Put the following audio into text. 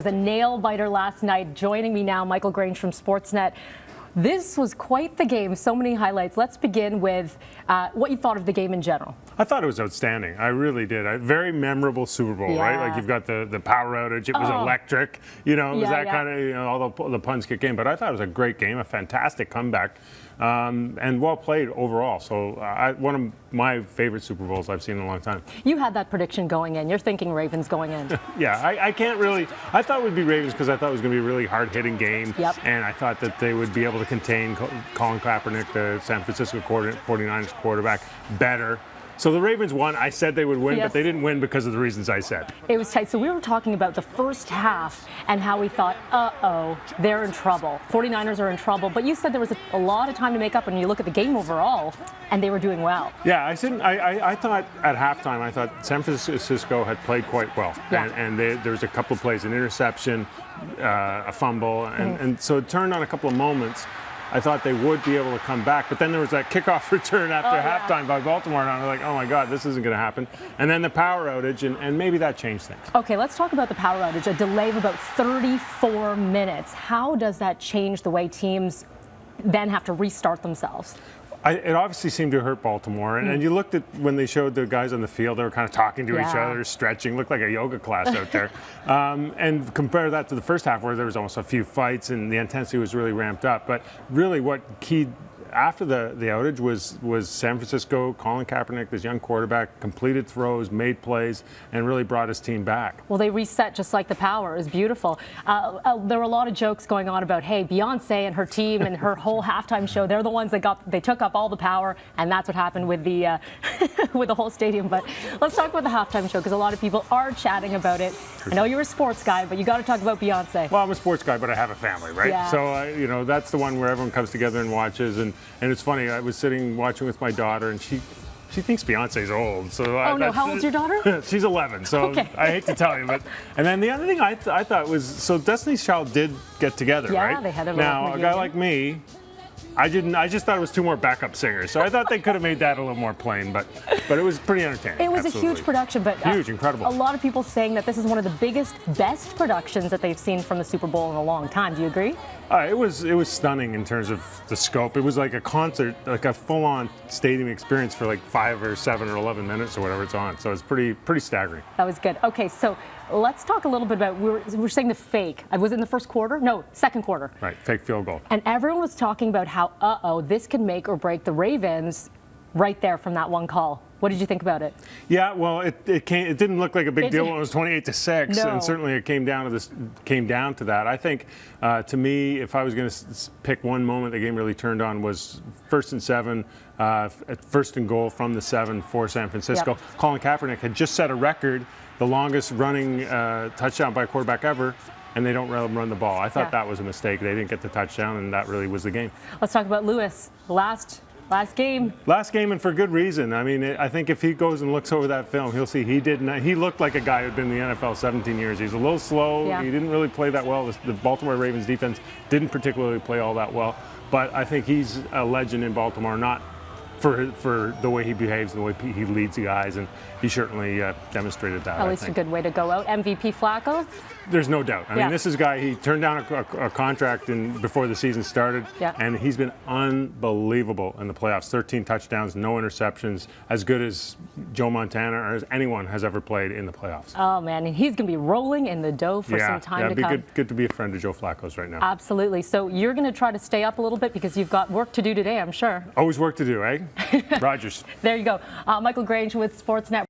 A nail biter last night. Joining me now, Michael Grange from Sportsnet. This was quite the game. So many highlights. Let's begin with what you thought of the game in general. I thought it was outstanding. I really did. A very memorable Super Bowl, right? Like you've got the power outage. It was electric. You know, it was that kind of, all the puns kick in. But I thought it was a great game, a fantastic comeback, and well played overall. So one of my favorite Super Bowls I've seen in a long time. You had that prediction going in. You're thinking Ravens going in. Yeah, I can't really. I thought it would be Ravens because I thought it was going to be a really hard-hitting game. Yep. And I thought that they would be able to contain Colin Kaepernick, the San Francisco 49ers quarterback, better. So the Ravens won. I said they would win, but they didn't win because of the reasons I said. It was tight. So we were talking about the first half and how we thought, they're in trouble. 49ers are in trouble. But you said there was a lot of time to make up when you look at the game overall, and they were doing well. Yeah, I thought at halftime, I thought San Francisco had played quite well. Yeah. And there was a couple of plays, an interception, a fumble, and so it turned on a couple of moments. I thought they would be able to come back, but then there was that kickoff return after halftime by Baltimore, and I was like, oh my God, this isn't going to happen. And then the power outage, and maybe that changed things. Okay, let's talk about the power outage, a delay of about 34 minutes. How does that change the way teams then have to restart themselves? It obviously seemed to hurt Baltimore, and you looked at when they showed the guys on the field, they were kind of talking to each other, stretching, looked like a yoga class out there. And compare that to the first half where there was almost a few fights and the intensity was really ramped up. But really what keyed after the outage was San Francisco, Colin Kaepernick, this young quarterback, completed throws, made plays, and really brought his team back. Well, they reset just like the power. It was beautiful. There were a lot of jokes going on about, hey, Beyonce and her team and her whole halftime show, they're the ones that they took up all the power, and that's what happened with the with the whole stadium. But let's talk about the halftime show, because a lot of people are chatting about it. I know you're a sports guy, but you got to talk about Beyonce. Well, I'm a sports guy, but I have a family, right? Yeah. So, that's the one where everyone comes together and watches. And it's funny, I was sitting watching with my daughter, and she thinks Beyonce's old. So how old's your daughter? She's 11, so okay. I hate to tell you. And then the other thing I thought was, so Destiny's Child did get together, right? Yeah, they had a Now, a guy like me, I just thought it was two more backup singers. So I thought they could have made that a little more plain, but it was pretty entertaining. It was a huge production, but huge, incredible. A lot of people saying that this is one of the best productions that they've seen from the Super Bowl in a long time. Do you agree? It was stunning in terms of the scope. It was like a concert, like a full-on stadium experience for like 5 or 7 or 11 minutes or whatever it's on. So it's pretty staggering. That was good. Okay, so let's talk a little bit about, we're saying the fake. I was in the first quarter? No, second quarter. Right, fake field goal. And everyone was talking about how, this could make or break the Ravens right there from that one call. What did you think about it? Yeah, well, it didn't look like a big deal when it was 28-6, no. And certainly it came down to that. I think, to me, if I was going to pick one moment the game really turned on was 1st and 7, first and goal from the 7 for San Francisco. Yep. Colin Kaepernick had just set a record, the longest running touchdown by a quarterback ever. And they don't run the ball. I thought that was a mistake. They didn't get the touchdown, and that really was the game. Let's talk about Lewis. Last game. Last game, and for good reason. I mean, I think if he goes and looks over that film, he'll see he looked like a guy who'd been in the NFL 17 years. He's a little slow. Yeah. He didn't really play that well. The Baltimore Ravens defense didn't particularly play all that well. But I think he's a legend in Baltimore, not for the way he behaves, the way he leads the guys, and he certainly demonstrated that. At least a good way to go out. MVP Flacco? There's no doubt. I mean, this is a guy, he turned down a contract before the season started, and he's been unbelievable in the playoffs. 13 touchdowns, no interceptions, as good as Joe Montana or as anyone has ever played in the playoffs. Oh, man, and he's going to be rolling in the dough for some time to come. Yeah, it'd be good to be a friend of Joe Flacco's right now. Absolutely. So you're going to try to stay up a little bit because you've got work to do today, I'm sure. Always work to do, eh? Rogers. There you go. Michael Grange with Sportsnet.